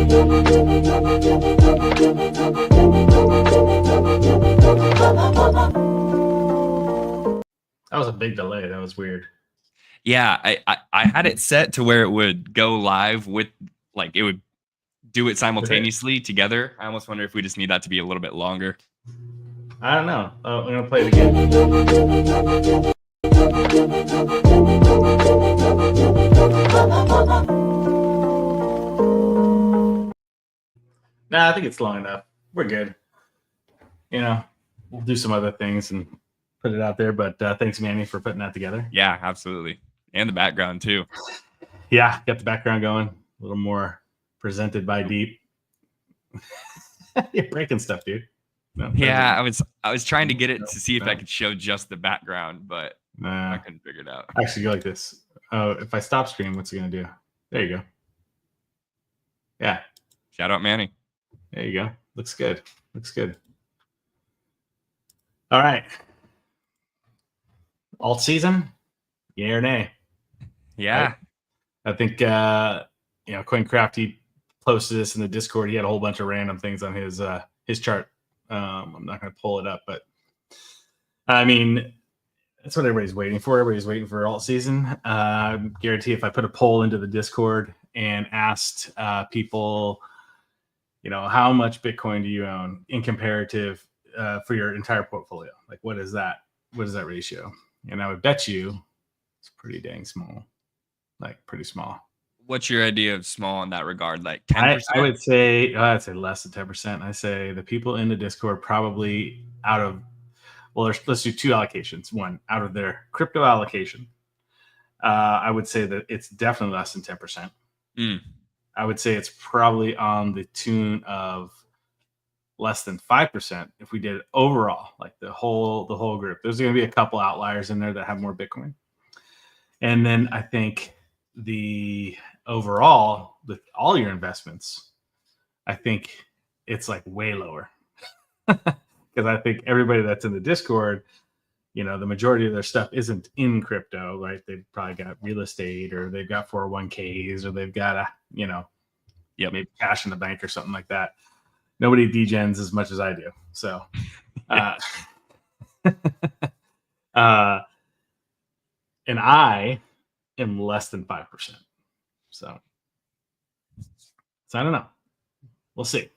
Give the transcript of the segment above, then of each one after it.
That was a big delay. That was weird. Yeah, I had it set to where it would go live with, like, it would do it simultaneously together. I almost wonder if we just need that to be a little bit longer. I don't know. I'm going to play it again. Nah, I think it's long enough. We're good. You know, we'll do some other things and put it out there. But thanks, Manny, for putting that together. Yeah, absolutely. And the background, too. Yeah, got the background going. A little more presented by Deep. You're breaking stuff, dude. No, yeah, I was trying to get it to see if I could show just the background, but I couldn't figure it out. Actually, go like this. If I stop screen, what's it going to do? There you go. Yeah. Shout out, Manny. There you go. Looks good. Looks good. All right. Alt season? Yay or nay? Yeah. I think, CoinCraft, he posted this in the Discord. He had a whole bunch of random things on his chart. I'm not going to pull it up, but I mean, that's what everybody's waiting for. Everybody's waiting for alt season. Guarantee if I put a poll into the Discord and asked people, how much Bitcoin do you own in comparative for your entire portfolio? Like, what is that? What is that ratio? And I would bet you it's pretty dang small, like pretty small. What's your idea of small in that regard? Like 10%? I would say I'd say less than 10%. I say the people in the Discord probably out of, well, let's do two allocations. One, out of their crypto allocation, I would say that it's definitely less than 10%. I would say it's probably on the tune of less than 5% if we did it overall, like the whole group. There's going to be a couple outliers in there that have more Bitcoin. And then I think the overall, with all your investments, I think it's like way lower. Because I think everybody that's in the Discord, the majority of their stuff isn't in crypto, right? They've probably got real estate, or they've got 401ks, or they've got maybe cash in the bank or something like that. Nobody degens as much as I do. So, and I am less than 5%. So I don't know. We'll see.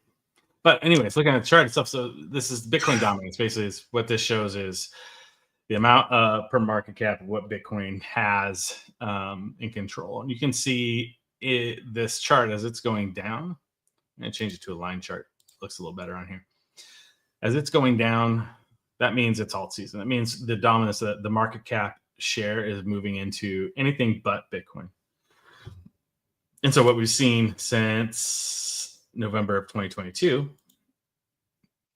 But anyways, looking at the chart itself, so this is Bitcoin dominance. Basically, is what this shows is the amount per market cap of what Bitcoin has in control. And you can see this chart as it's going down. I'm going to change it to a line chart. Looks a little better on here. As it's going down, that means it's alt season. That means the dominance, the market cap share is moving into anything but Bitcoin. And so what we've seen since November of 2022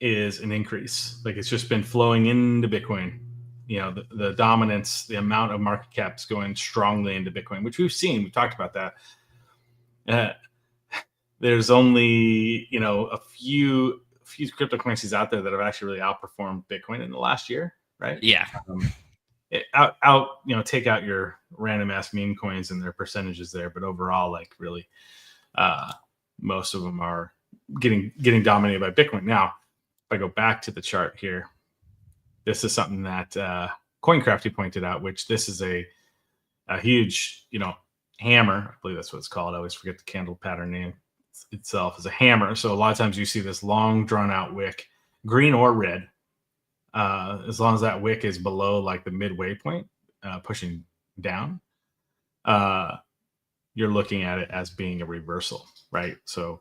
is an increase. Like, it's just been flowing into Bitcoin. The dominance, the amount of market caps going strongly into Bitcoin, which we've seen. We talked about that. There's only, a few cryptocurrencies out there that have actually really outperformed Bitcoin in the last year, right? Yeah. Take out your random ass meme coins and their percentages there, but overall, like, really, most of them are getting dominated by Bitcoin. Now, if I go back to the chart here, this is something that CoinCrafty pointed out, which this is a huge, hammer. I believe that's what it's called. I always forget the candle pattern name itself is a hammer. So a lot of times you see this long drawn out wick, green or red. As long as that wick is below like the midway point, pushing down, you're looking at it as being a reversal, right? So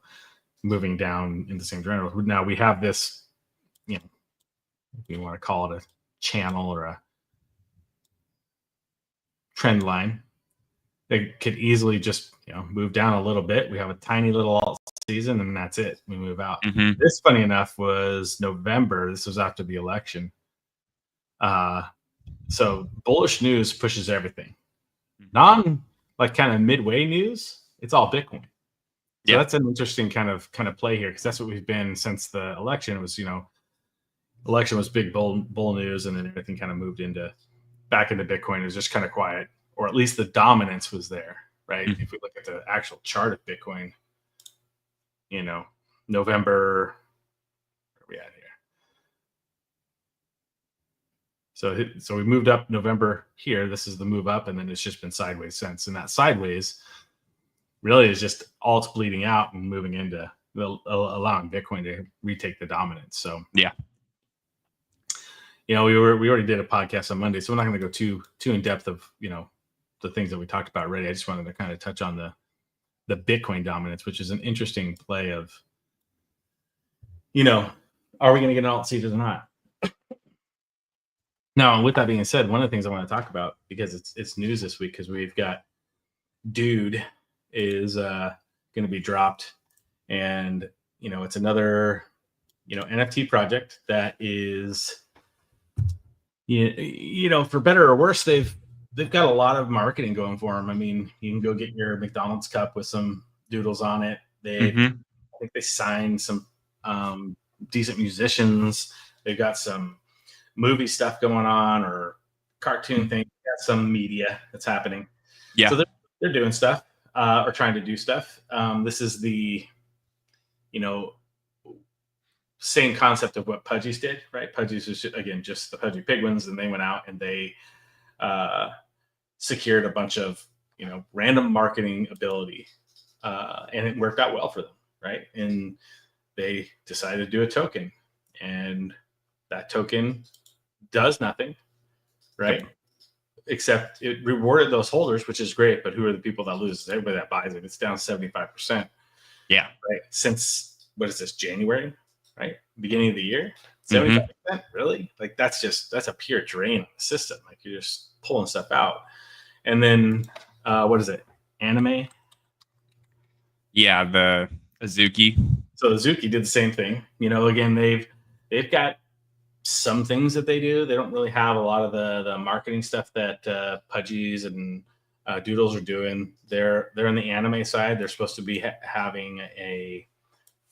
moving down in the same direction. Now we have this, if you want to call it a channel or a trend line, it could easily just move down a little bit. We have a tiny little alt season, and that's it. We move out. Mm-hmm. This, funny enough, was November. This was after the election. So bullish news pushes everything. Kind of midway news, it's all Bitcoin. So that's an interesting kind of play here, because that's what we've been since the election. It was, election was big bull news, and then everything kind of moved back into Bitcoin. It was just kind of quiet, or at least the dominance was there, right? Mm-hmm. If we look at the actual chart of Bitcoin, November. Where are we at here? So we moved up November here. This is the move up, and then it's just been sideways since. And that sideways really is just alts bleeding out and moving into allowing Bitcoin to retake the dominance. So yeah, we already did a podcast on Monday, so we're not going to go too in depth of the things that we talked about already. I just wanted to kind of touch on the Bitcoin dominance, which is an interesting play of, are we going to get an alt seed or not? Now, with that being said, one of the things I want to talk about, because it's news this week, because we've got Dude is going to be dropped, and it's another NFT project that is, for better or worse, they've got a lot of marketing going for them. I mean, you can go get your McDonald's cup with some doodles on it. I think they signed some decent musicians. They've got some movie stuff going on, or cartoon things. Got some media that's happening. Yeah. So they're doing stuff, or trying to do stuff. This is the, same concept of what Pudgy's did, right? Pudgy's was just the Pudgy Penguins, and they went out and they secured a bunch of random marketing ability, and it worked out well for them, right? And they decided to do a token, and that token does nothing, right? Yep. Except it rewarded those holders, which is great. But who are the people that lose? Everybody that buys it. It's down 75%. Yeah. Right. Since, what is this, January? Right? Beginning of the year? 75%? Really? Like, that's a pure drain on the system. Like, you're just pulling stuff out. And then, what is it? Anime? Yeah, the Azuki. So Azuki did the same thing. Again, they've got some things that they do. They don't really have a lot of the marketing stuff that Pudgies and Doodles are doing. They're in the anime side. They're supposed to be having a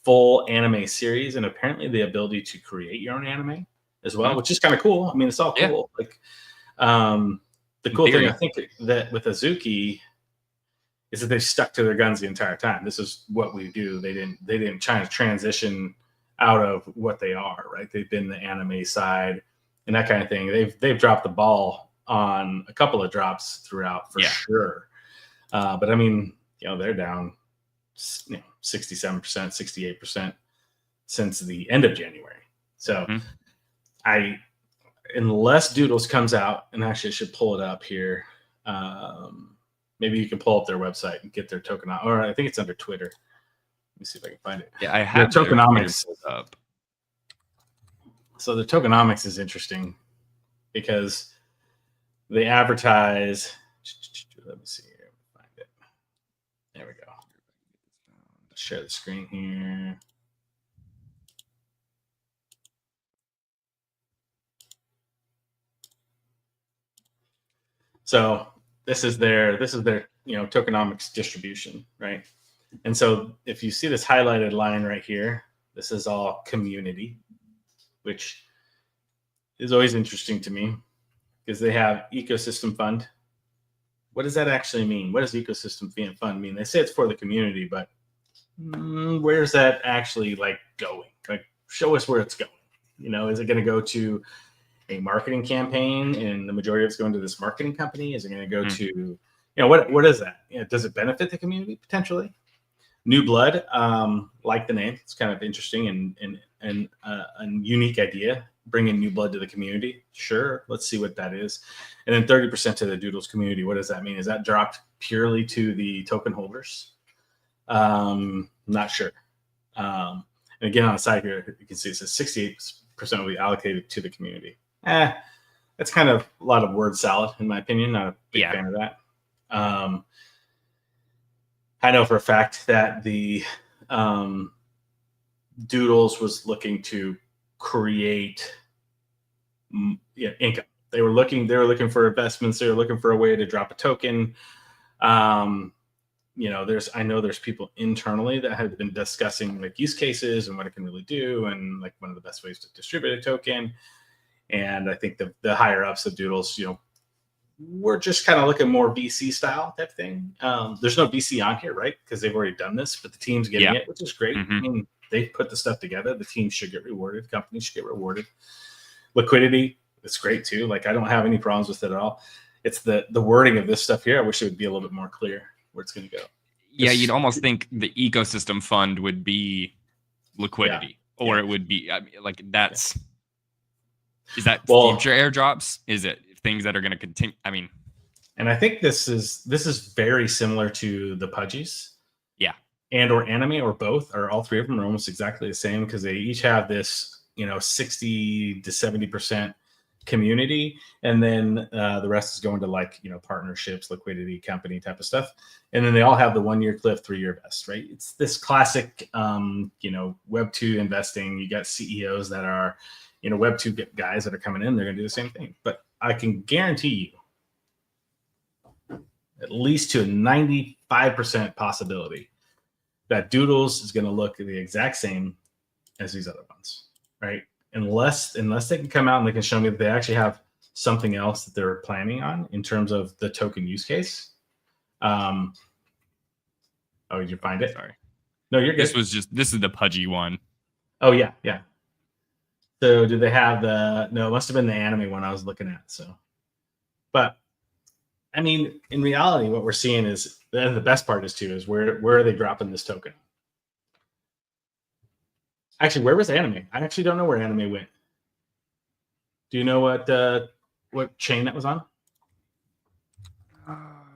full anime series, and apparently the ability to create your own anime as well, which is kind of cool. I mean, it's all cool. Yeah. Like, the cool thing I think that with Azuki is that they've stuck to their guns the entire time. This is what we do. They didn't try to transition out of what they are, right? They've been the anime side and that kind of thing. They've dropped the ball on a couple of drops throughout for sure. But I mean, they're down 67%, 68% since the end of January. So unless Doodles comes out, and actually I should pull it up here. Maybe you can pull up their website and get their token out, or I think it's under Twitter. Let me see if I can find it. Yeah, I have their tokenomics up. So the tokenomics is interesting because they advertise. Let me see here. Find it. There we go. Share the screen here. So this is their tokenomics distribution, right? And so if you see this highlighted line right here, this is all community, which is always interesting to me because they have ecosystem fund. What does that actually mean? What does ecosystem fund mean? They say it's for the community, but where's that actually going? Like, show us where it's going. Is it going to go to a marketing campaign and the majority of it's going to this marketing company? Is it going to go to, what is that? Does it benefit the community potentially? New blood, like the name, it's kind of interesting and a unique idea. Bringing new blood to the community, sure. Let's see what that is. And then 30% to the Doodles community. What does that mean? Is that dropped purely to the token holders? Not sure. And again, on the side here, you can see it says 68% will be allocated to the community. That's kind of a lot of word salad, in my opinion. Not a big fan of that. I know for a fact that the Doodles was looking to create income. They were looking for investments. They were looking for a way to drop a token. I know there's people internally that have been discussing use cases and what it can really do, and one of the best ways to distribute a token. And I think the higher ups of Doodles, we're just kind of looking more BC style type thing. There's no BC on here, right? Because they've already done this, but the team's getting it, which is great. I mean, they put the stuff together. The team should get rewarded. Companies should get rewarded. Liquidity, it's great too. Like, I don't have any problems with it at all. It's the wording of this stuff here. I wish it would be a little bit more clear where it's going to go. Yeah, you'd almost think the ecosystem fund would be liquidity, or it would be, I mean, like, that's is that future airdrops? Is it things that are going to continue? I mean, and I think this is very similar to the Pudgies, and or anime, or both, or all three of them are almost exactly the same, because they each have this 60 to 70% community, and then the rest is going to, like, partnerships, liquidity, company type of stuff, and then they all have the 1-year cliff, 3-year vest, right? It's this classic Web 2 investing. You got CEOs that are Web 2 guys that are coming in, they're going to do the same thing. But I can guarantee you, at least to a 95% possibility, that Doodles is going to look the exact same as these other ones, right? Unless they can come out and they can show me that they actually have something else that they're planning on in terms of the token use case. Oh, did you find it? Sorry. No, you're good. This is the Pudgy one. Oh, yeah. So do they have no, it must have been the anime one I was looking at. So, but I mean, in reality, what we're seeing is, and the best part is too, is where are they dropping this token? Actually, where was anime? I actually don't know where anime went. Do you know what chain that was on?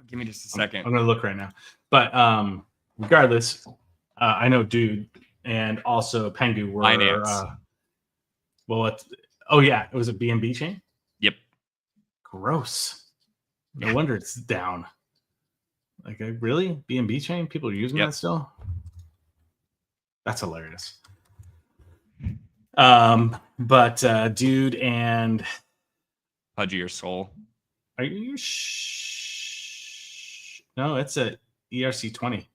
Give me just a second. I'm going to look right now. But regardless, I know Dude and also Pengu were Binance. it was a BNB chain? Yep. Gross. No wonder it's down. Like, really? BNB chain? People are using that still? That's hilarious. But Dude and Pudgy or Soul. Are you no, it's a ERC20.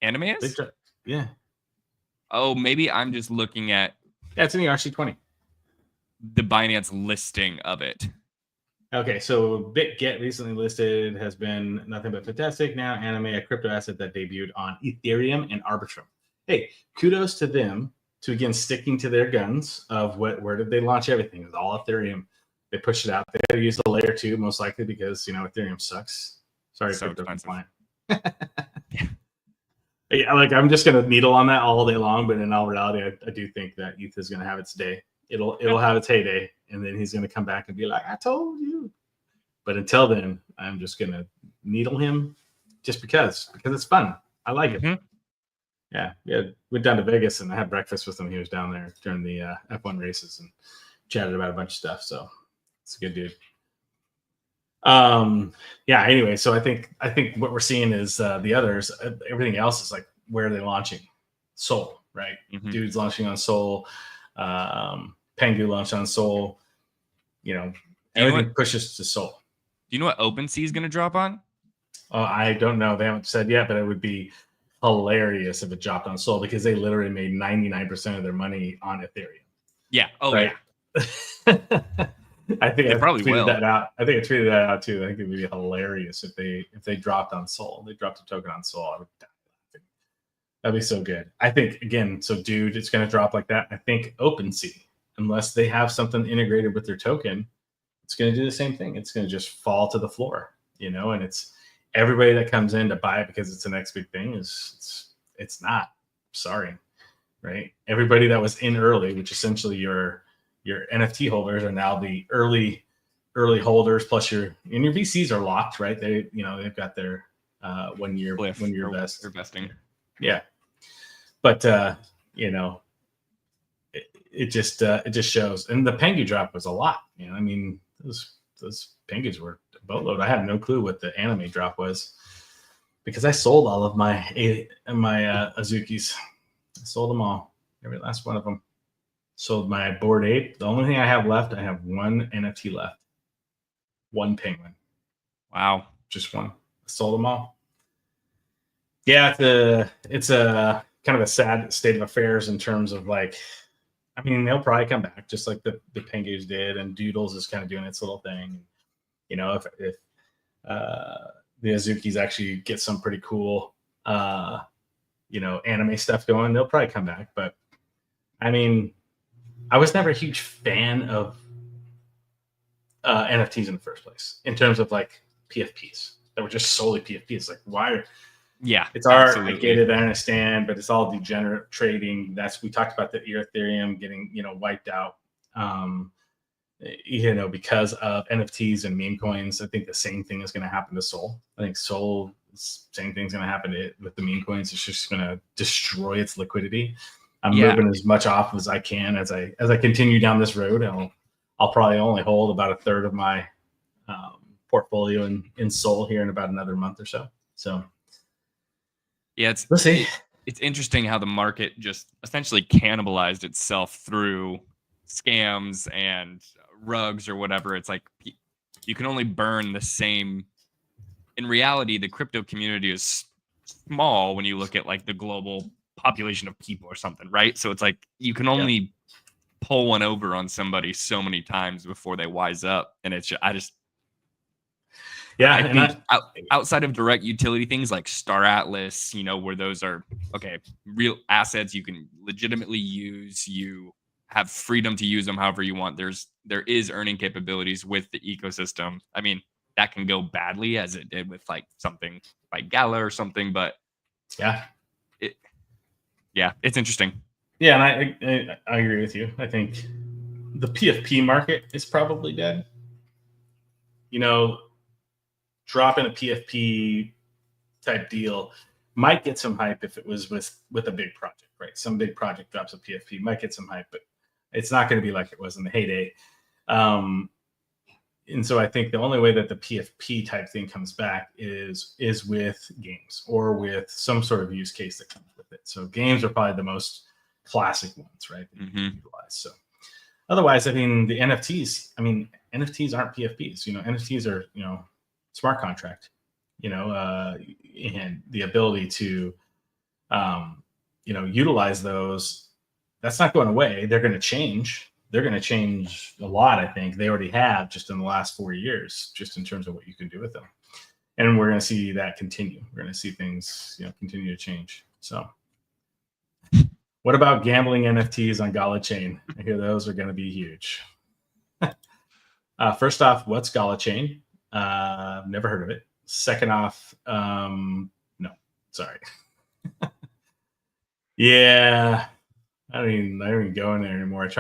Anime is? Yeah. Oh, maybe I'm just looking at it's an ERC20. The Binance listing of it. Okay, so BitGet recently listed has been nothing but fantastic. Now Anime, a crypto asset that debuted on Ethereum and Arbitrum. Hey, kudos to them to, again, sticking to their guns of where did they launch everything? It was all Ethereum. They pushed it out. They had to use the layer 2, most likely because Ethereum sucks. Sorry, so crypto expensive. Yeah, like, I'm just gonna needle on that all day long, but in all reality, I do think that ETH is gonna have its day. It'll have its heyday, and then he's gonna come back and be like, "I told you." But until then, I'm just gonna needle him, just because it's fun. I like it. Yeah, went down to Vegas and I had breakfast with him. He was down there during the F1 races and chatted about a bunch of stuff. So it's a good dude. Anyway, so I think what we're seeing is the others, everything else is like, where are they launching? Sol, right? Dude's launching on Sol. Pengu launched on Sol. Everything pushes to Sol. Do you know what Opensea is going to drop on? Oh, I don't know. They haven't said yet, but it would be hilarious if it dropped on Sol, because they literally made 99% of their mony on Ethereum. Yeah. Oh, right? Yeah. I think I probably tweeted will. that out. I think I tweeted that out too. I think it would be hilarious if they dropped on Sol. They dropped a token on Sol. I would die laughing. That'd be so good. I think, again, so Dude, it's going to drop like that. I think Opensea, unless they have something integrated with their token, it's going to do the same thing. It's going to just fall to the floor, and it's everybody that comes in to buy it because it's the next big thing it's not. Sorry, right? Everybody that was in early, which essentially your NFT holders are now the early holders, plus your VCs are locked, right? They've got their 1 year vest. They're vesting. Yeah. But it just shows. And the Pengu drop was a lot. Those Pengus were a boatload. I had no clue what the anime drop was, because I sold all of my Azukis. I sold them all, every last one of them. Sold my Bored Ape. The only thing I have left, I have one NFT left. One penguin. Wow. Just one. I sold them all. Yeah, it's a kind of a sad state of affairs in terms of, like, they'll probably come back just like the Pengus did, and Doodles is kind of doing its little thing. if the Azukis actually get some pretty cool, anime stuff going, they'll probably come back. But I mean, I was never a huge fan of NFTs in the first place in terms of like PFPs that were just solely PFPs. Like, why? Yeah, it's art. absolutely. I get it. I understand, but it's all degenerate trading. We talked about the Ethereum getting wiped out. Because of NFTs and meme coins. I think the same thing is going to happen to Sol. I think Sol, same thing's going to happen with the meme coins. It's just going to destroy its liquidity. I'm moving as much off as I can as I continue down this road. I'll probably only hold about a third of my portfolio in Sol here in about another month or so. So yeah, we'll see. It's interesting how the market just essentially cannibalized itself through scams and rugs or whatever. It's like you can only burn the same. In reality, the crypto community is small when you look at like the global population of people or something, right? So it's like you can only pull one over on somebody so many times before they wise up. And it's just, I think outside of direct utility things like Star Atlas, where those are real assets you can legitimately use, you have freedom to use them however you want. There is earning capabilities with the ecosystem. I mean, that can go badly as it did with like something like Gala or something, but it's interesting. Yeah, and I agree with you. I think the PFP market is probably dead. Dropping a PFP type deal might get some hype if it was with a big project, right? Some big project drops a PFP, might get some hype, but it's not going to be like it was in the heyday. And so I think the only way that the PFP type thing comes back is with games or with some sort of use case that comes with it. So games are probably the most classic ones, right? That you can utilize. So otherwise, I mean, the NFTs, NFTs aren't PFPs. NFTs are, smart contract, and the ability to, utilize those. That's not going away. They're going to change. They're going to change a lot. I think they already have just in the last 4 years, just in terms of what you can do with them. And we're going to see that continue. We're going to see things, continue to change. So what about gambling NFTs on Gala Chain? I hear those are going to be huge. First off, what's Gala Chain? Never heard of it. Second off, no, sorry. Yeah, I don't even go in there anymore. I've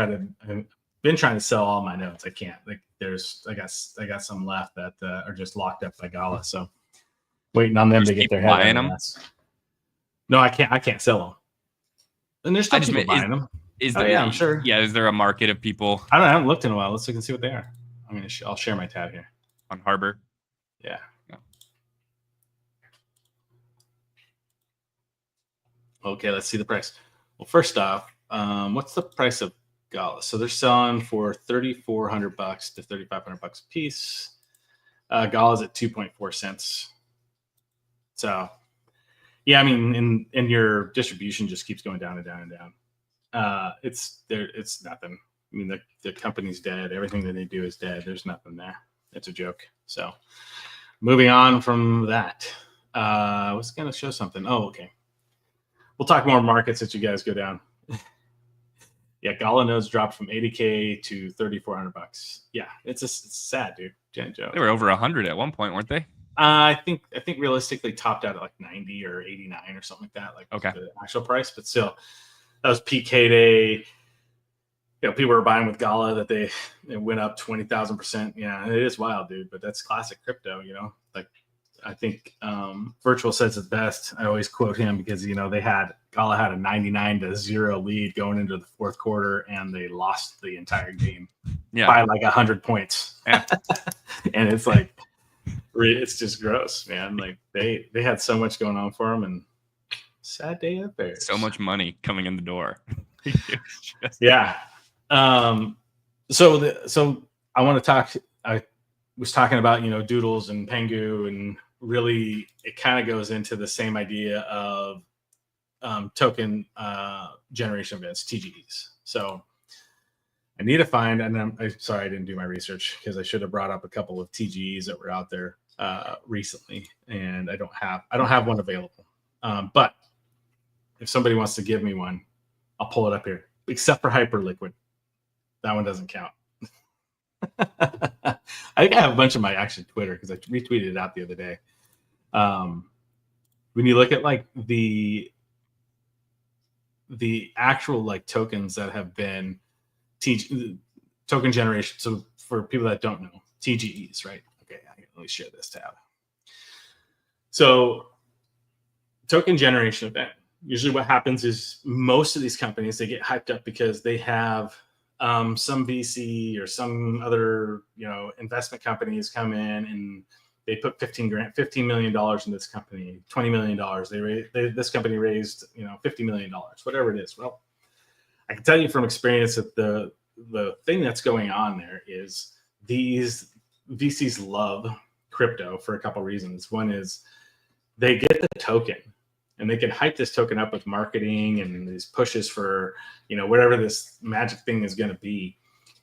been trying to sell all my notes. I can't. Like, I got some left that are just locked up by Gala. So waiting on them to get their head out of the mess. No, I can't sell them. And there's still people buying them. I'm sure. Yeah, is there a market of people? I haven't looked in a while. Let's look and see what they are. I'll share my tab here on Harbor. Yeah. Okay, let's see the price. Well, first off, what's the price of Gala? So they're selling for $3,400 to $3,500 a piece. Gala's at 2.4 cents. So, yeah, and your distribution just keeps going down and down and down. It's nothing. The company's dead. Everything that they do is dead. There's nothing there. It's a joke. So, moving on from that, I was going to show something. Oh, okay. We'll talk more markets as you guys go down. Yeah, Gala nodes dropped from $80K to $3,400. Yeah, it's sad, dude. They were over 100 at one point, weren't they? I think realistically topped out at like 90 or 89 or something like that, like the actual price. But still, that was peak heyday. People were buying with Gala that it went up 20,000%. Yeah, it is wild, dude. But that's classic crypto. Like I think Virtual says it best. I always quote him because Gala had a 99-0 lead going into the fourth quarter, and they lost the entire game by like 100 points. Yeah. And it's like, it's just gross, man. Like they had so much going on for them, and sad day of Bears. So much money coming in the door. Yeah. So I want to talk. I was talking about doodles and pengu, and really it kind of goes into the same idea of token generation events, TGEs. So I need to find, and I'm sorry I didn't do my research because I should have brought up a couple of TGEs that were out there recently, and I don't have one available. But if somebody wants to give me one, I'll pull it up here. Except for Hyperliquid, that one doesn't count. I think I have a bunch of my actually Twitter because I retweeted it out the other day. When you look at like the actual like tokens that have been token generation. So for people that don't know, TGEs, right? Okay, let me share this tab. So token generation event. Usually what happens is most of these companies, they get hyped up because they have some VC or some other, investment companies come in and they put $15 million in this company, $20 million. This company raised, $50 million, whatever it is. Well, I can tell you from experience that the thing that's going on there is these VCs love crypto for a couple reasons. One is they get the token and they can hype this token up with marketing and these pushes for, whatever this magic thing is going to be.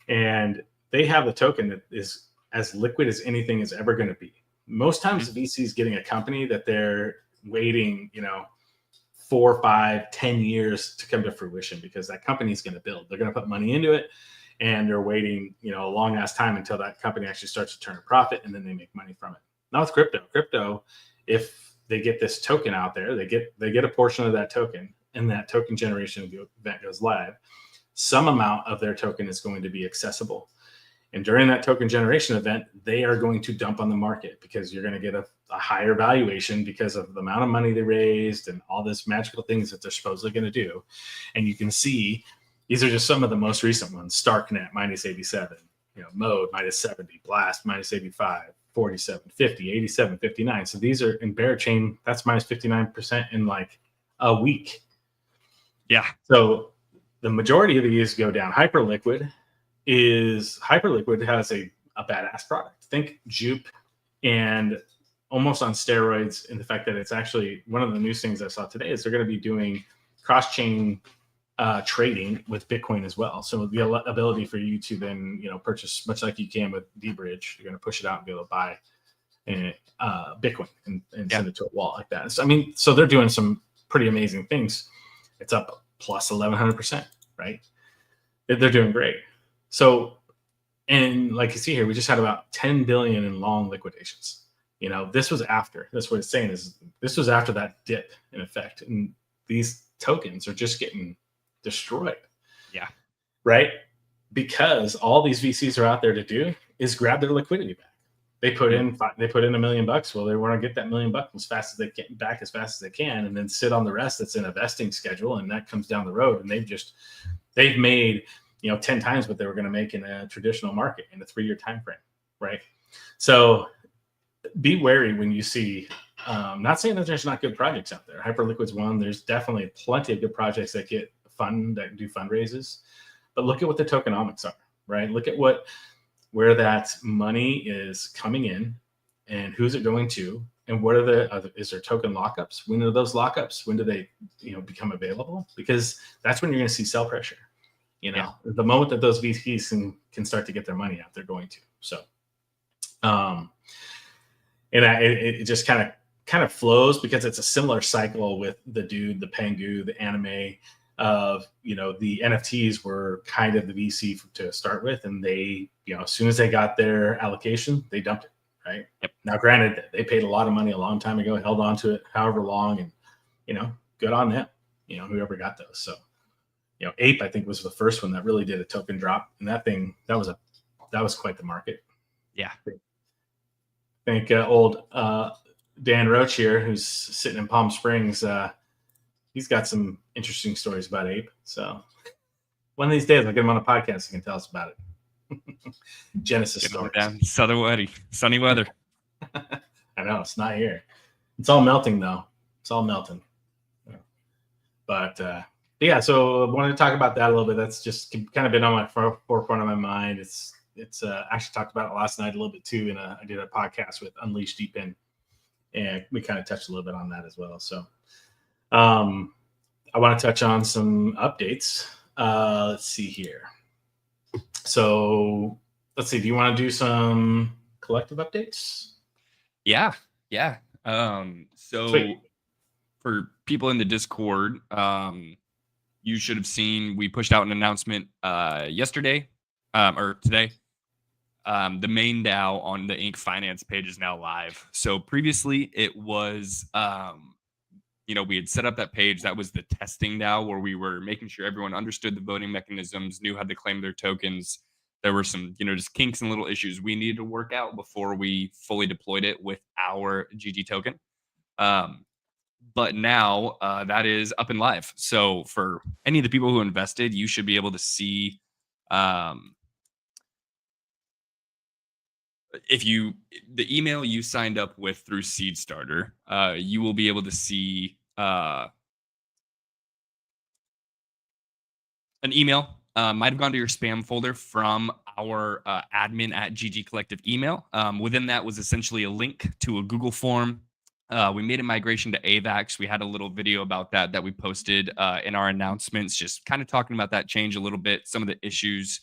And they have the token that is as liquid as anything is ever going to be. Most times the VC is getting a company that they're waiting, 4, 5, 10 years to come to fruition because that company is going to build. They're going to put money into it and they're waiting, a long ass time until that company actually starts to turn a profit and then they make money from it. Now with crypto, if they get this token out there, they get a portion of that token and that token generation event goes live. Some amount of their token is going to be accessible. And during that token generation event, they are going to dump on the market because you're going to get a higher valuation because of the amount of money they raised and all this magical things that they're supposedly going to do. And you can see these are just some of the most recent ones. Starknet minus 87, Mode minus 70, Blast minus 85, 47, 50, 87, 59. So these are in Bear Chain, that's minus 59% in like a week. Yeah. So the majority of these go down. Hyperliquid has a badass product. Think Jupe and almost on steroids in the fact that it's actually one of the news things I saw today is they're going to be doing cross-chain trading with Bitcoin as well. So the ability for you to then, purchase much like you can with dBridge, you're going to push it out and be able to buy Bitcoin and send it to a wallet like that. So, so they're doing some pretty amazing things. It's up plus 1,100%, right? They're doing great. So, and like you see here, we just had about 10 billion in long liquidations. This was after. That's what it's saying is this was after that dip in effect, and these tokens are just getting destroyed. Yeah. Right. Because all these VCs are out there to do is grab their liquidity back. They put in $1 million. Well, they want to get that $1 million as fast as they can back as fast as they can, and then sit on the rest that's in a vesting schedule, and that comes down the road. And they've made 10 times what they were going to make in a traditional market in a 3-year time frame, right? So be wary when you see. Not saying that there's not good projects out there. Hyperliquid's one. There's definitely plenty of good projects that do fundraises, but look at what the tokenomics are, right? Look at where that money is coming in, and who's it going to, and what are is there token lockups? When are those lockups? When do they become available? Because that's when you're going to see sell pressure. The moment that those VCs can start to get their money out, they're going to. So, and it just kind of flows because it's a similar cycle with the pengu, the anime of, the NFTs were kind of the VC to start with. And they, as soon as they got their allocation, they dumped it. Right. Yep. Now, granted, they paid a lot of money a long time ago, held on to it however long, and, good on them, whoever got those. So, Ape, I think, was the first one that really did a token drop, and that was quite the market. Yeah. I think old Dan Roach here, who's sitting in Palm Springs, he's got some interesting stories about Ape. So one of these days, I'll get him on a podcast. He can tell us about it. Genesis stories. Down sunny weather. I know it's not here. It's all melting though. It's all melting. But yeah, so I wanted to talk about that a little bit. That's just kind of been on my forefront of my mind. It's actually talked about it last night a little bit too. And I did a podcast with Unleash Deep In, and we kind of touched a little bit on that as well. So I want to touch on some updates. Let's see here. So let's see. Do you want to do some collective updates? Yeah. So Sweet. for people in the Discord, you should have seen we pushed out an announcement yesterday or today. The main DAO on the Inc. Finance page is now live. So previously it was, we had set up that page. That was the testing DAO where we were making sure everyone understood the voting mechanisms, knew how to claim their tokens. There were some, just kinks and little issues we needed to work out before we fully deployed it with our GG token. But now that is up and live. So for any of the people who invested, you should be able to see the email you signed up with through Seed Starter, you will be able to see an email. Might have gone to your spam folder from our admin at GG Collective email. Within that was essentially a link to a Google form. We made a migration to AVAX. We had a little video about that we posted in our announcements, just kind of talking about that change a little bit, some of the issues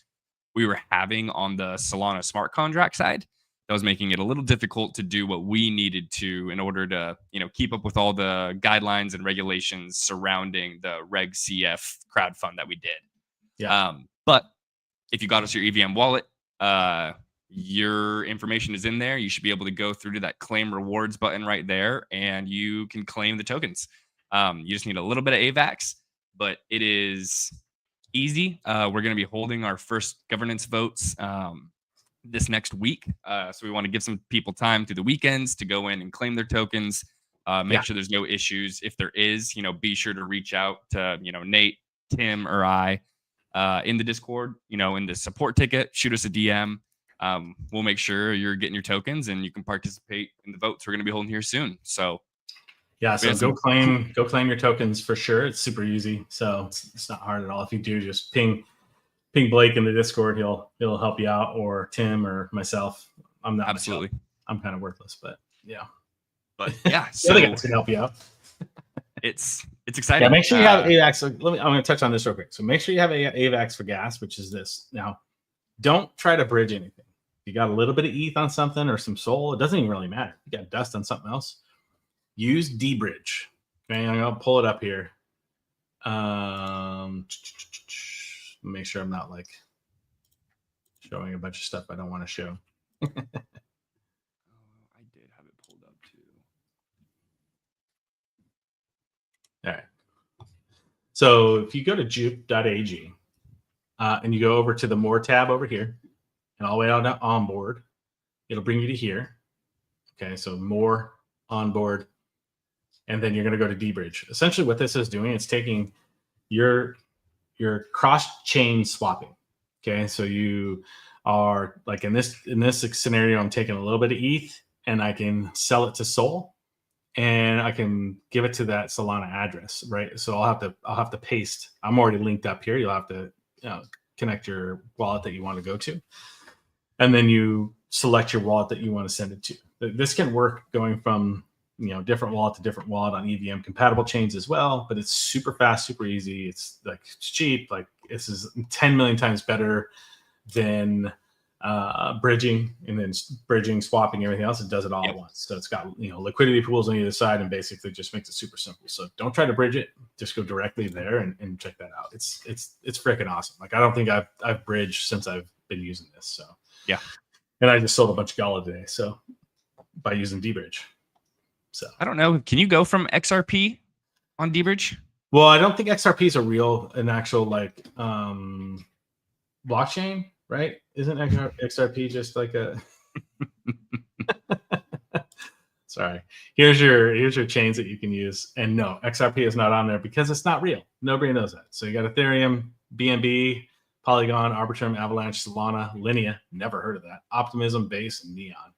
we were having on the Solana smart contract side. That was making it a little difficult to do what we needed to in order to, keep up with all the guidelines and regulations surrounding the Reg CF crowdfund that we did. Yeah. But if you got us your EVM wallet, your information is in there. You should be able to go through to that claim rewards button right there, and you can claim the tokens. You just need a little bit of AVAX, but it is easy. We're going to be holding our first governance votes this next week. So we want to give some people time through the weekends to go in and claim their tokens, make sure there's no issues. If there is, be sure to reach out to, Nate, Tim, or I in the Discord, in the support ticket, shoot us a DM. We'll make sure you're getting your tokens and you can participate in the votes we're going to be holding here soon. So so go claim your tokens for sure. It's super easy. So it's not hard at all. If you do, just ping Blake in the Discord. He'll help you out, or Tim or myself. I'm not absolutely. I'm kind of worthless, but yeah. So the other guys can help you out. It's exciting. Yeah, make sure you have AVAX. So I'm going to touch on this real quick. So make sure you have AVAX for gas, which is this. Now, don't try to bridge anything. You got a little bit of ETH on something or some SOL. It doesn't even really matter. You got dust on something else. Use dbridge. Okay, I'm going to pull it up here. Make sure I'm not like showing a bunch of stuff I don't want to show. I did have it pulled up too. All right. So if you go to juke.ag and you go over to the More tab over here and all the way out to Onboard, it'll bring you to here. Okay, so More, Onboard, and then you're going to go to dbridge. Essentially what this is doing, it's taking your cross-chain swapping. Okay, so you are like in this scenario, I'm taking a little bit of ETH and I can sell it to SOL, and I can give it to that Solana address, right? So I'll have to paste. I'm already linked up here. You'll have to connect your wallet that you want to go to, and then you select your wallet that you want to send it to. This can work going from different wallet to different wallet on EVM compatible chains as well, but it's super fast, super easy. It's cheap. Like this is 10 million times better than bridging, and then bridging, swapping, everything else. It does it all at once. So it's got liquidity pools on either side, and basically just makes it super simple. So don't try to bridge it. Just go directly there and check that out. It's freaking awesome. Like I don't think I've bridged since I've been using this. So yeah, and I just sold a bunch of Gala today. So by using dbridge. So I don't know. Can you go from XRP on dbridge? Well, I don't think XRP is an actual blockchain, right? Isn't XRP just like a? Sorry. Here's your chains that you can use, and no, XRP is not on there because it's not real. Nobody knows that. So you got Ethereum, BNB, Polygon, Arbitrum, Avalanche, Solana, Linea. Never heard of that. Optimism, Base, and Neon.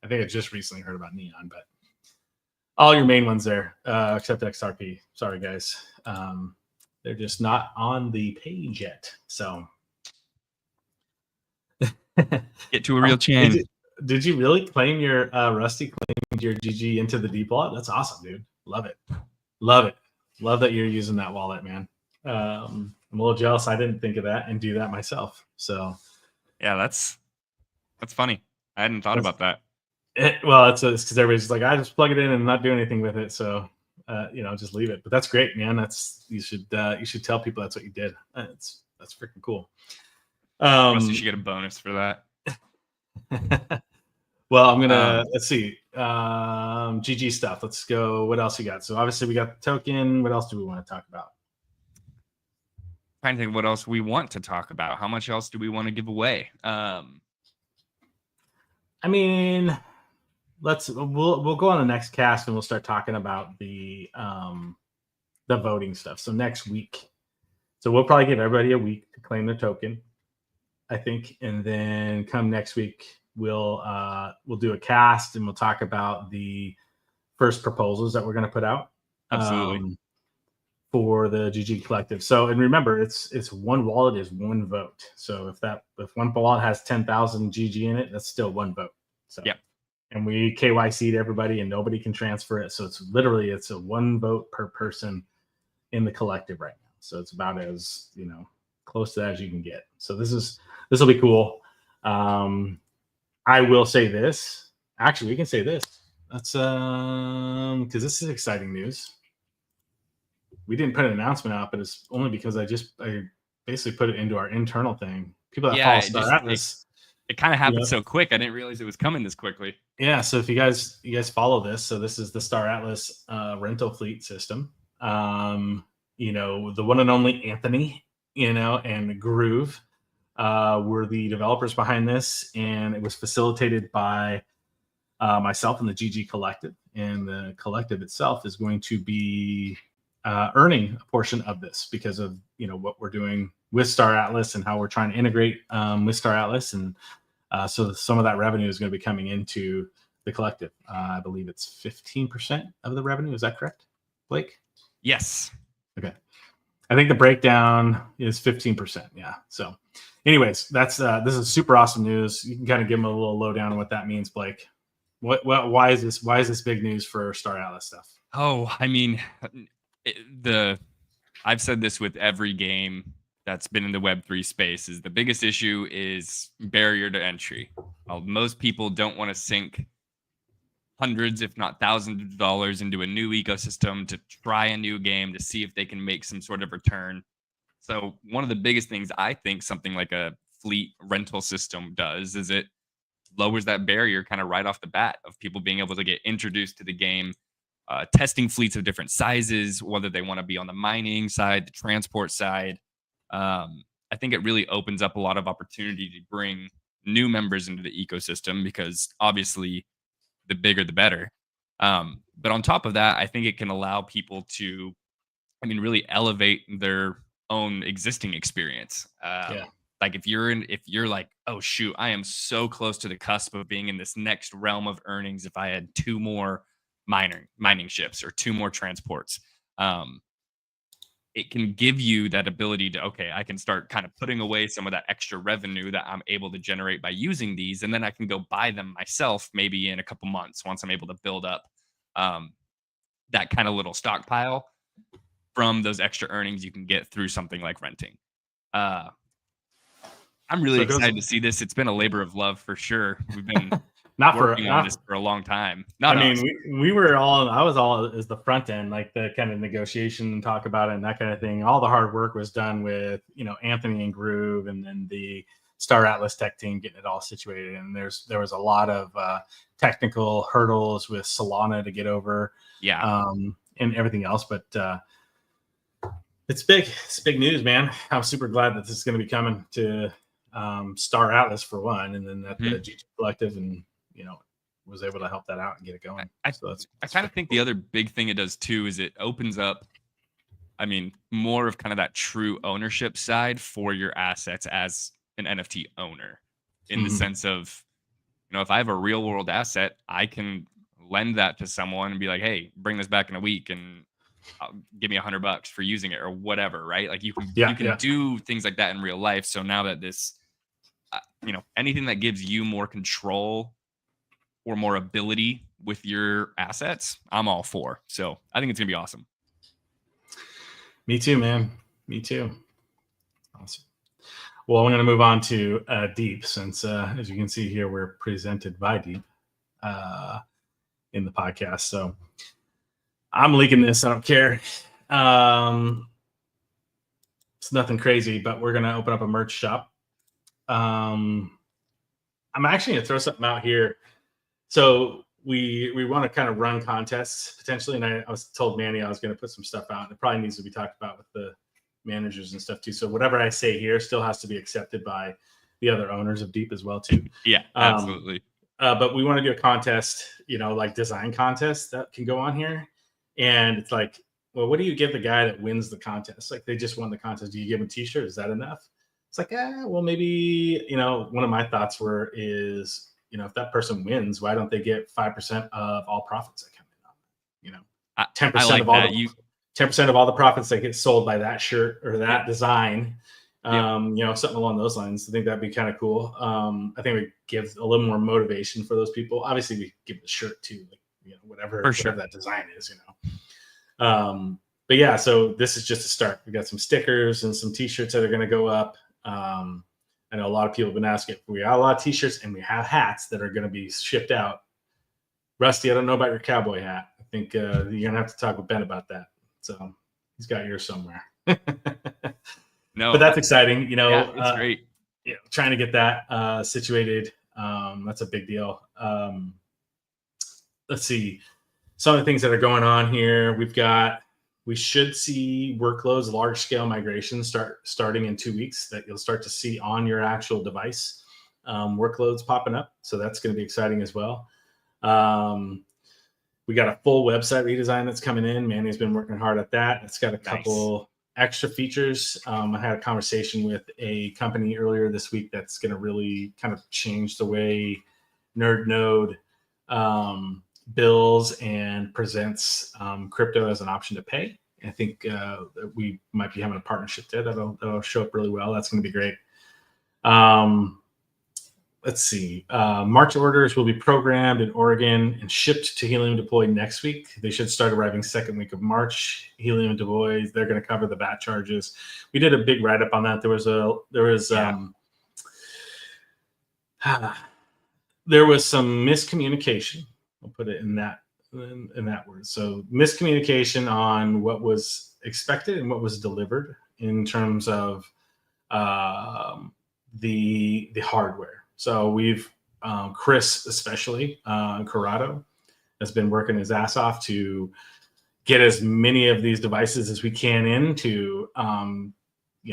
I think I just recently heard about Neon, but all your main ones there, except XRP. Sorry, guys. They're just not on the page yet. So get to a real chain. Did you really claim your Rusty claimed your GG into the deep wallet? That's awesome, dude. Love it. Love that you're using that wallet, man. I'm a little jealous. I didn't think of that and do that myself. So Yeah, that's funny. I hadn't thought about that. Well, it's because everybody's just like, I just plug it in and not do anything with it, so just leave it. But that's great, man. That's you should tell people that's what you did. That's freaking cool. Rusty should get a bonus for that. Well, I'm gonna let's see. GG stuff. Let's go. What else you got? So obviously we got the token. What else do we want to talk about? Trying to think what else we want to talk about. How much else do we want to give away? I mean, we'll go on the next cast and we'll start talking about the voting stuff. So next week. So we'll probably give everybody a week to claim their token, I think, and then come next week we'll do a cast and we'll talk about the first proposals that we're going to put out. Absolutely. For the GG Collective. So, and remember, it's one wallet is one vote. So if one wallet has 10,000 GG in it, that's still one vote. So yeah. And we KYC'd everybody and nobody can transfer it. So it's a one vote per person in the collective right now. So it's about as, close to that as you can get. So this will be cool. I will say this. Actually, we can say this. That's because this is exciting news. We didn't put an announcement out, but it's only because I basically put it into our internal thing. People that follow Star Atlas, it kind of happened so quick. I didn't realize it was coming this quickly. Yeah. So if you guys follow this, so this is the Star Atlas rental fleet system. The one and only Anthony, and Groove were the developers behind this, and it was facilitated by myself and the GG Collective. And the collective itself is going to be earning a portion of this because of what we're doing with Star Atlas and how we're trying to integrate with Star Atlas, and so some of that revenue is going to be coming into the collective. I believe it's 15% of the revenue. Is that correct, Blake? Yes. Okay. I think the breakdown is 15%. Yeah. So, anyways, that's this is super awesome news. You can kind of give them a little lowdown on what that means, Blake. Why is this big news for Star Atlas stuff? Oh, I mean, I've said this with every game that's been in the Web3 space, is the biggest issue is barrier to entry. Most people don't want to sink hundreds, if not thousands of dollars into a new ecosystem to try a new game to see if they can make some sort of return. So one of the biggest things I think something like a fleet rental system does is it lowers that barrier kind of right off the bat of people being able to get introduced to the game, testing fleets of different sizes, whether they want to be on the mining side, the transport side. I think it really opens up a lot of opportunity to bring new members into the ecosystem, because obviously the bigger the better. But on top of that, I think it can allow people to, really elevate their own existing experience. Like if you're like, oh shoot, I am so close to the cusp of being in this next realm of earnings if I had 2 more mining ships or 2 more transports. It can give you that ability to, okay, I can start kind of putting away some of that extra revenue that I'm able to generate by using these, and then I can go buy them myself maybe in a couple months once I'm able to build up that kind of little stockpile from those extra earnings you can get through something like renting. I'm really excited to see this. It's been a labor of love for sure. We've been working on this for a long time. We were I was all as the front end, like the kind of negotiation and talk about it and that kind of thing. All the hard work was done with, Anthony and Groove, and then the Star Atlas tech team getting it all situated. And there was a lot of technical hurdles with Solana to get over. Yeah. And everything else. But it's big. It's big news, man. I'm super glad that this is going to be coming to Star Atlas for one, and then at the GG Collective, and was able to help that out and get it going. I kind of think cool. The other big thing it does too is it opens up, more of kind of that true ownership side for your assets as an NFT owner, in the sense of, if I have a real world asset, I can lend that to someone and be like, hey, bring this back in a week and give me $100 for using it or whatever, right? Like you can do things like that in real life. So now that this, anything that gives you more control or more ability with your assets, I'm all for. So I think it's gonna be awesome. Me too, man. Me too. Awesome. Well, I'm going to move on to Deep, since as you can see here, we're presented by Deep in the podcast. So I'm leaking this. I don't care. It's nothing crazy, but we're going to open up a merch shop. I'm actually going to throw something out here. So we want to kind of run contests potentially, and I was told Manny I was going to put some stuff out, and it probably needs to be talked about with the managers and stuff too. So whatever I say here still has to be accepted by the other owners of Deep as well too. Yeah, absolutely. But we want to do a contest, like design contest that can go on here, and it's like, well, what do you give the guy that wins the contest? Like, they just won the contest. Do you give him a t-shirt? Is that enough? It's like, well, maybe, one of my thoughts is, if that person wins, why don't they get 5% of all profits that come in on it? 10% like of all that. 10% of all the profits that get sold by that shirt or that design, something along those lines. I think that'd be kind of cool. I think we give a little more motivation for those people. Obviously, we give the shirt too, whatever that design is, But yeah, so this is just a start. We got some stickers and some t-shirts that are going to go up. I know a lot of people have been asking. We got a lot of t-shirts and we have hats that are going to be shipped out. Rusty, I don't know about your cowboy hat. I think you're going to have to talk with Ben about that. So he's got yours somewhere. No, but that's exciting. It's great. Trying to get that situated. That's a big deal. Let's see. Some of the things that are going on here. We should see workloads, large scale migrations starting in 2 weeks that you'll start to see on your actual device, workloads popping up. So that's going to be exciting as well. We got a full website redesign that's coming in. Manny's been working hard at that. It's got a couple extra features. I had a conversation with a company earlier this week that's going to really kind of change the way NerdNode bills and presents crypto as an option to pay. I think we might be having a partnership there that'll show up really well. That's going to be great. Let's see. March orders will be programmed in Oregon and shipped to Helium Deploy next week. They should start arriving second week of March. Helium Deploy, they're going to cover the VAT charges. We did a big write-up on that. There was some miscommunication. I'll put it in that word. So miscommunication on what was expected and what was delivered in terms of the hardware. So we've Chris, especially Corrado, has been working his ass off to get as many of these devices as we can in to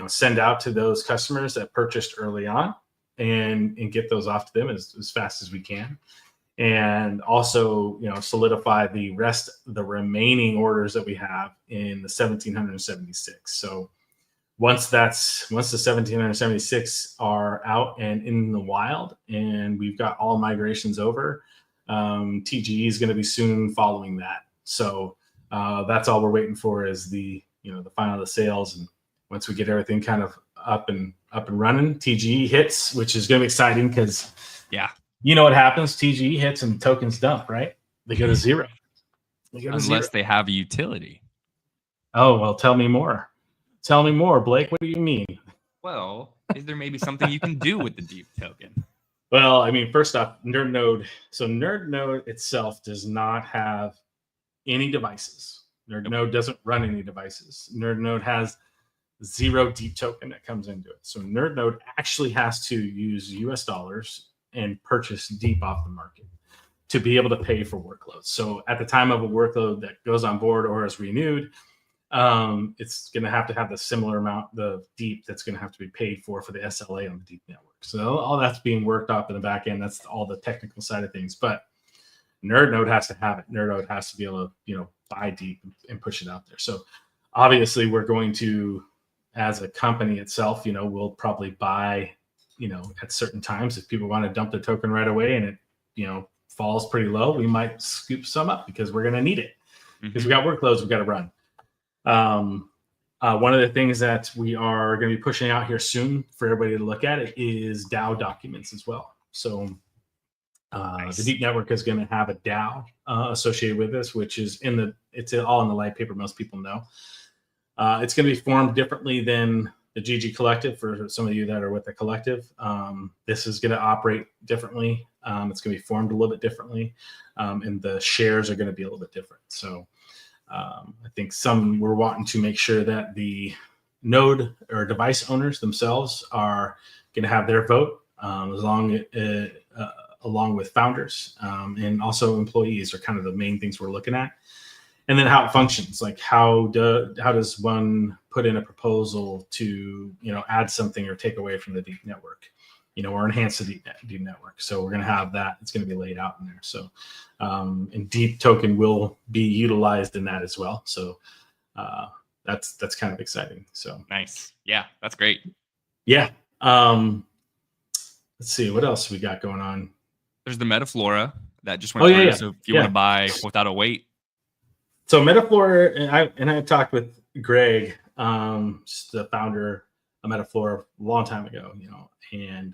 send out to those customers that purchased early on and get those off to them as fast as we can. And also, solidify the remaining orders that we have in the 1776. So once the 1776 are out and in the wild, and we've got all migrations over, TGE is going to be soon following that. So that's all we're waiting for is the final of the sales. And once we get everything kind of up and running, TGE hits, which is going to be exciting because what happens? TGE hits and tokens dump, right? They go to zero. Unless they have a utility. Oh, well, tell me more. Tell me more, Blake. What do you mean? Well, is there maybe something you can do with the Deep token? Well, I mean, first off, NerdNode. So NerdNode itself does not have any devices. NerdNode doesn't run any devices. NerdNode has 0 Deep token that comes into it. So NerdNode actually has to use US dollars and purchase Deep off the market to be able to pay for workloads. So at the time of a workload that goes on board or is renewed, it's going to have the similar amount of Deep that's going to have to be paid for the SLA on the Deep network. So all that's being worked off in the back end. That's all the technical side of things. But NerdNode has to have it. NerdNode has to be able to buy Deep and push it out there. So obviously we're going to, as a company itself, we'll probably buy at certain times. If people want to dump the token right away and it falls pretty low, we might scoop some up because we're going to need it because we got workloads we've got to run. One of the things that we are going to be pushing out here soon for everybody to look at it is DAO documents as well. So the Deep network is going to have a DAO associated with this, which is it's all in the light paper. Most people know. It's going to be formed differently than the GG Collective, for some of you that are with the collective, this is going to operate differently. It's going to be formed a little bit differently, and the shares are going to be a little bit different. So I think we're wanting to make sure that the node or device owners themselves are going to have their vote, along with founders, and also employees are kind of the main things we're looking at. And then how it functions, like how does one put in a proposal to, add something or take away from the deep network, or enhance the deep network. So we're going to have that. It's going to be laid out in there. So, and deep token will be utilized in that as well. So that's kind of exciting. So nice. Yeah, that's great. Yeah. Let's see what else we got going on. There's the Metaflora that just went through. Yeah. So if you want to buy without a wait. So Metaflora, and I talked with Greg, just the founder of Metaflora, a long time ago, and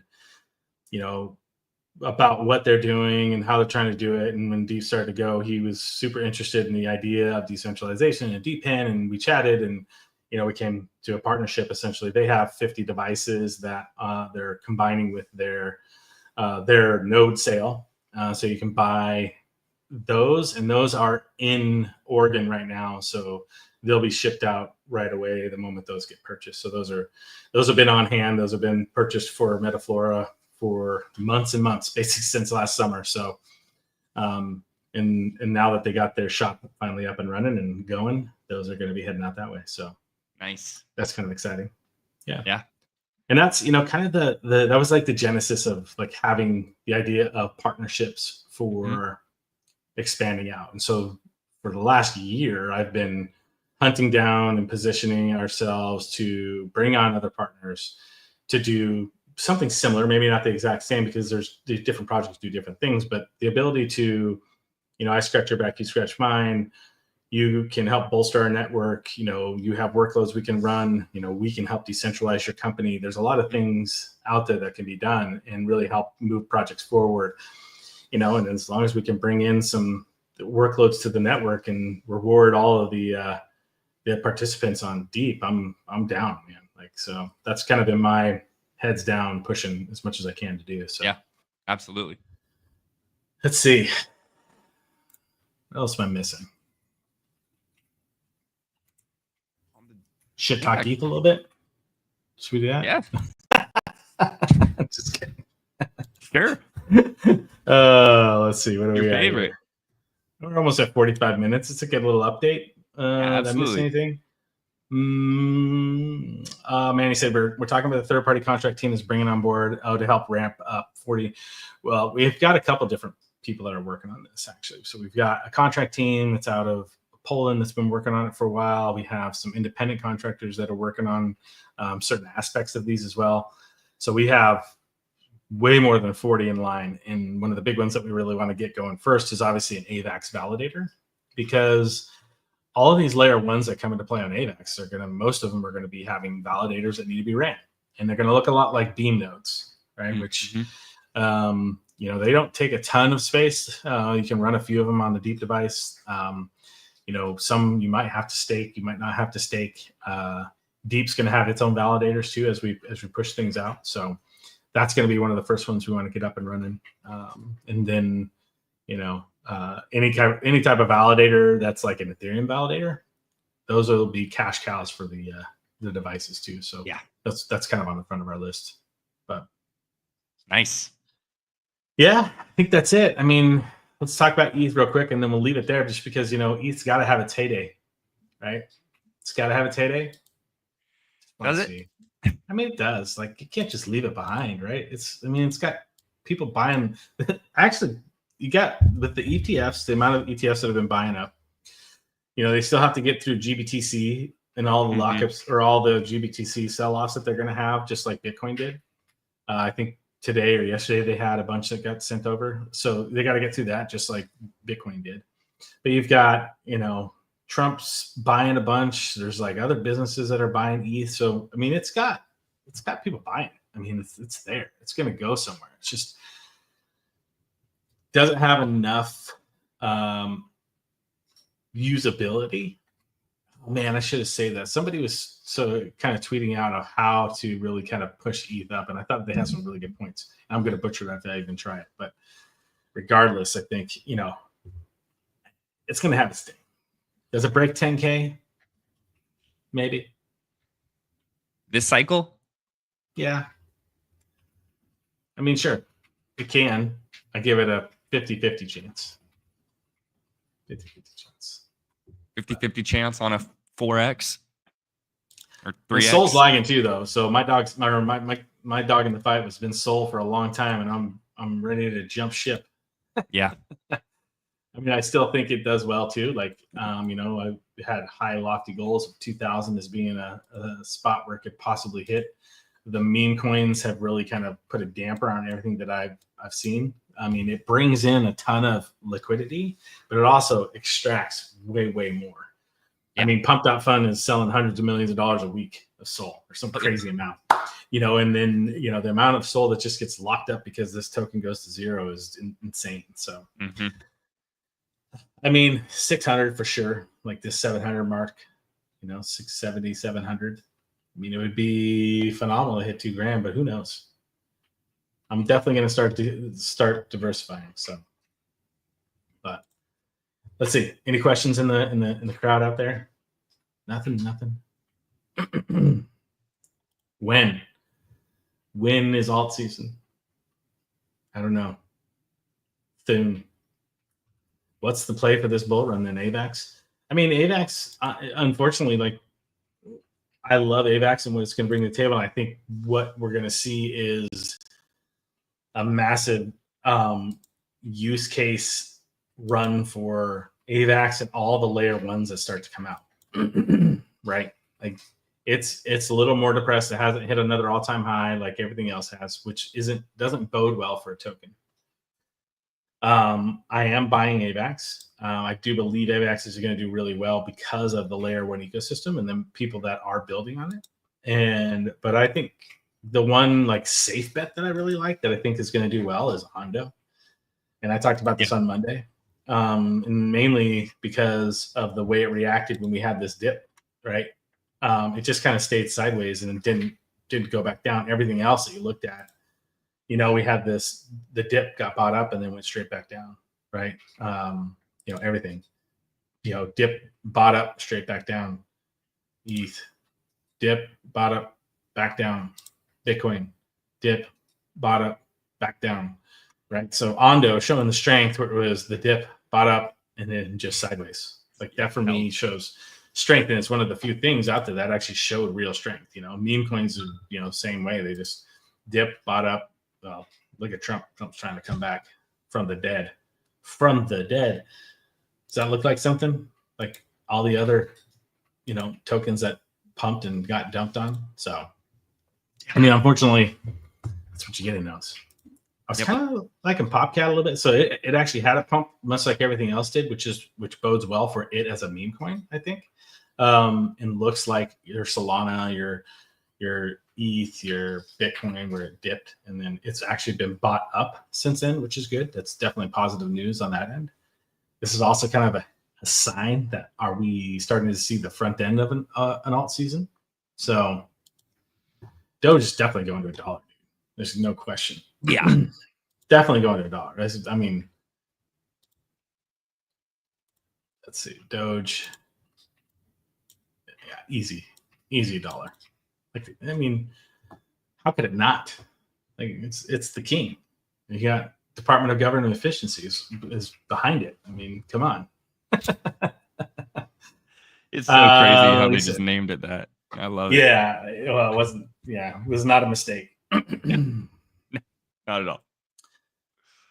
about what they're doing and how they're trying to do it. And when Deep started to go, he was super interested in the idea of decentralization and DeepPen, and we chatted, and we came to a partnership. Essentially, they have 50 devices that they're combining with their node sale, so you can buy those, and those are in Oregon right now, so they'll be shipped out right away the moment those get purchased. So those have been on hand. Those have been purchased for Metaflora for months and months, basically since last summer. So and now that they got their shop finally up and running and going, those are going to be heading out that way. So nice. That's kind of exciting. Yeah. And that's, kind of that was like the genesis of like having the idea of partnerships for expanding out. And so for the last year, I've been hunting down and positioning ourselves to bring on other partners to do something similar, maybe not the exact same, because there's different projects do different things, but the ability to, I scratch your back, you scratch mine. You can help bolster our network. You have workloads we can run. We can help decentralize your company. There's a lot of things out there that can be done and really help move projects forward. And as long as we can bring in some workloads to the network and reward all of the participants on Deep, I'm down, man. So that's kind of been my heads down, pushing as much as I can to do. So yeah, absolutely. Let's see. What else am I missing? Shit talk ETH a little bit. Should we do that? Yeah. Just kidding. Sure. Let's see. What are Your we favorite? At? We're almost at 45 minutes. Let's get a little update. Absolutely. Did I miss anything? Manny said we're talking about the third-party contract team is bringing on board to help ramp up 40. Well, we've got a couple different people that are working on this, actually. So we've got a contract team that's out of Poland that's been working on it for a while. We have some independent contractors that are working on certain aspects of these as well. So we have way more than 40 in line. And one of the big ones that we really want to get going first is obviously an AVAX validator, because all of these layer ones that come into play on AVAX most of them are going to be having validators that need to be ran. And they're going to look a lot like Beam nodes, right? Mm-hmm. Which, they don't take a ton of space. You can run a few of them on the Deep device. Some you might have to stake, you might not have to stake. Deep's going to have its own validators too as we push things out. So that's going to be one of the first ones we want to get up and running. And then, any type of validator that's like an Ethereum validator, those will be cash cows for the devices too. So yeah, that's kind of on the front of our list. But nice. Yeah, I think that's it. I mean, let's talk about ETH real quick, and then we'll leave it there, just because ETH's got to have its heyday, right? It's got to have its heyday. Does it? I mean, it does. Like, you can't just leave it behind, right? It's got people buying. Actually, you got with the ETFs, the amount of ETFs that have been buying up. They still have to get through GBTC and all the lockups or all the GBTC sell-offs that they're going to have, just like Bitcoin did. I think today or yesterday they had a bunch that got sent over, so they got to get through that, just like Bitcoin did. But you've got Trump's buying a bunch. There's like other businesses that are buying ETH. So I mean, it's got people buying it. I mean, it's there. It's going to go somewhere. It's just doesn't have enough usability Oh, man, I should have said that. Somebody was so kind of tweeting out of how to really kind of push ETH up, and I thought they had some really good points. I'm going to butcher that if I even try it, but regardless, I think it's going to have its day. Does it break 10K? Maybe. This cycle? Yeah. I mean, sure, it can. I give it a 50-50 chance. 50-50 chance. 50-50 chance on a 4x or 3x. Soul's lagging too, though. So my dog in the fight has been Soul for a long time, and I'm ready to jump ship. Yeah. I mean, I still think it does well too. Like, I had high lofty goals of 2,000 as being a spot where it could possibly hit. The meme coins have really kind of put a damper on everything that I've seen. I mean, it brings in a ton of liquidity, but it also extracts way, way more. Yeah. I mean, Pumped Out Fund is selling hundreds of millions of dollars a week of Soul or some crazy amount, and then, the amount of Soul that just gets locked up because this token goes to zero is insane. So, I mean, 600 for sure, like this 700 mark, 670, 700. I mean, it would be phenomenal to hit $2,000, but who knows? I'm definitely going to start diversifying. So, but let's see. Any questions in the crowd out there? Nothing. When is alt season? I don't know. Soon. What's the play for this bull run then? AVAX? I mean, AVAX, unfortunately, like, I love AVAX and what it's going to bring to the table. And I think what we're going to see is a massive use case run for AVAX and all the layer ones that start to come out. Right? Like, it's a little more depressed. It hasn't hit another all-time high like everything else has, which doesn't bode well for a token. I am buying AVAX. I do believe AVAX is going to do really well because of the layer one ecosystem and then people that are building on it. But I think the one like safe bet that I really like that I think is going to do well is Ondo. And I talked about this on Monday, and mainly because of the way it reacted when we had this dip, right? It just kind of stayed sideways and didn't go back down. Everything else that you looked at, we had the dip got bought up and then went straight back down, right? Everything, dip, bought up, straight back down. ETH, dip, bought up, back down. Bitcoin, dip, bought up, back down, right? So Ondo showing the strength where it was the dip, bought up, and then just sideways. Like that for me shows strength, and it's one of the few things out there that actually showed real strength. Meme coins are, same way. They just dip, bought up. Well, look at Trump. Trump's trying to come back from the dead. From the dead. Does that look like something like all the other, tokens that pumped and got dumped on? So, I mean, unfortunately, that's what you get in those. I was kind of liking Popcat a little bit. So it actually had a pump, much like everything else did, which bodes well for it as a meme coin, I think. And looks like your Solana, your ETH, your Bitcoin, where it dipped, and then it's actually been bought up since then, which is good. That's definitely positive news on that end. This is also kind of a sign that are we starting to see the front end of an alt season? So Doge is definitely going to $1. There's no question. Yeah, definitely going to $1. I mean, let's see, Doge. Yeah, easy $1. Like, I mean, how could it not? Like, it's the king. You got Department of Government Efficiency is behind it. I mean, come on. It's so crazy how they just named it that. I love it. Yeah, well, it wasn't. Yeah, it was not a mistake. Not at all.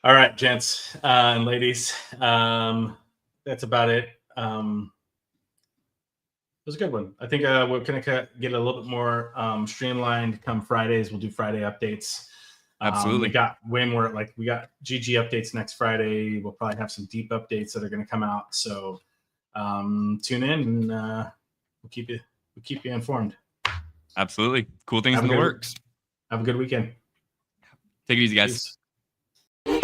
All right, gents and ladies, that's about it. It was a good one. I think we're going to get a little bit more streamlined come Fridays. We'll do Friday updates. Absolutely. We got way more, we got GG updates next Friday. We'll probably have some deep updates that are going to come out. So tune in and we'll keep you informed. Absolutely. Cool things in the works. Have a good weekend. Take it easy, guys. Peace.